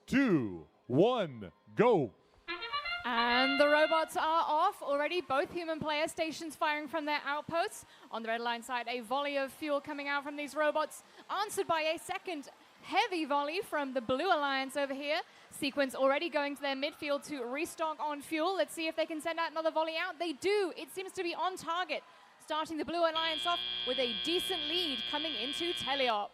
2, 1, go. And the robots are off already. Both human player stations firing from their outposts. On the red line side, a volley of fuel coming out from these robots, answered by a second heavy volley from the Blue Alliance over here. Sequence already going to their midfield to restock on fuel. Let's see if they can send out another volley out. They do. It seems to be on target, starting the Blue Alliance off with a decent lead coming into teleop.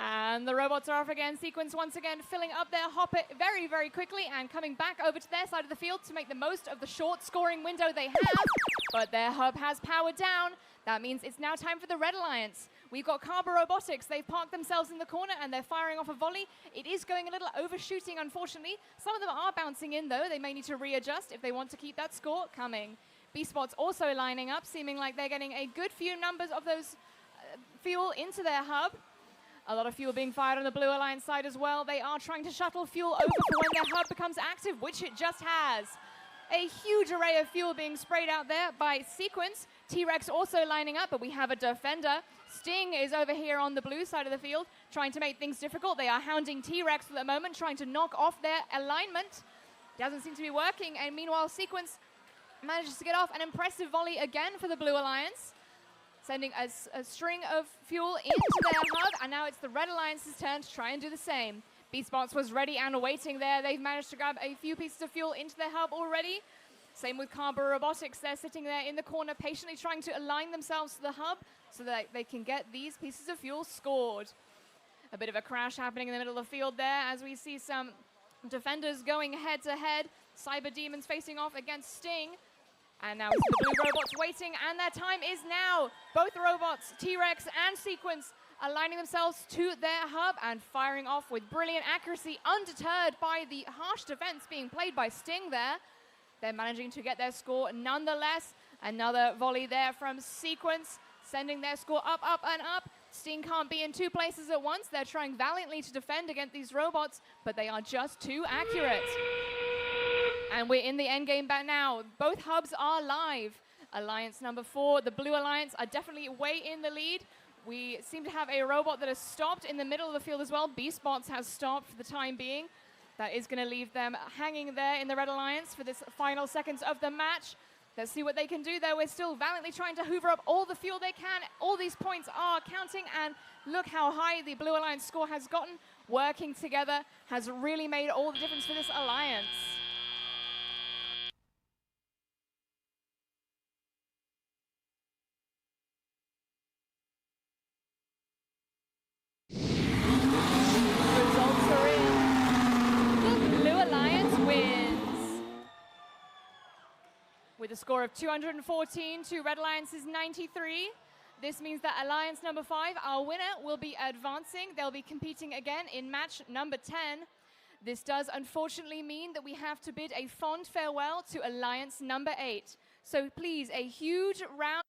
And the robots are off again. Sequence once again filling up their hopper very, very quickly and coming back over to their side of the field to make the most of the short scoring window they have. But their hub has powered down. That means it's now time for the Red Alliance. We've got Carbo Robotics. They've parked themselves in the corner and they're firing off a volley. It is going a little overshooting, unfortunately. Some of them are bouncing in, though. They may need to readjust if they want to keep that score coming. B-Spot's also lining up, seeming like they're getting a good few numbers of those fuel into their hub. A lot of fuel being fired on the Blue Alliance side as well. They are trying to shuttle fuel over for when their hub becomes active, which it just has. A huge array of fuel being sprayed out there by Sequence. T-Rex also lining up, but we have a defender. Sting is over here on the blue side of the field, trying to make things difficult. They are hounding T-Rex for the moment, trying to knock off their alignment. Doesn't seem to be working, and meanwhile, Sequence manages to get off an impressive volley again for the Blue Alliance, sending a string of fuel into their hub, and now it's the Red Alliance's turn to try and do the same. B-Spots was ready and waiting there. They've managed to grab a few pieces of fuel into their hub already. Same with Carbo Robotics. They're sitting there in the corner, patiently trying to align themselves to the hub so that they can get these pieces of fuel scored. A bit of a crash happening in the middle of the field there as we see some defenders going head-to-head. Cyber Demons facing off against Sting. And now it's the blue robots waiting, and their time is now. Both robots, T-Rex and Sequence, aligning themselves to their hub and firing off with brilliant accuracy, undeterred by the harsh defense being played by Sting there. They're managing to get their score nonetheless. Another volley there from Sequence, sending their score up, up, and up. Sting can't be in two places at once. They're trying valiantly to defend against these robots, but they are just too accurate. And we're in the endgame back now. Both hubs are live. Alliance number 4, the Blue Alliance, are definitely way in the lead. We seem to have a robot that has stopped in the middle of the field as well. B-Spots has stopped for the time being. That is going to leave them hanging there in the Red Alliance for this final seconds of the match. Let's see what they can do there. We're still valiantly trying to hoover up all the fuel they can. All these points are counting, and look how high the Blue Alliance score has gotten. Working together has really made all the difference for this alliance. With a score of 214 to Red Alliance's 93. This means that Alliance number 5, our winner, will be advancing. They'll be competing again in match number 10. This does unfortunately mean that we have to bid a fond farewell to Alliance number 8. So please, a huge round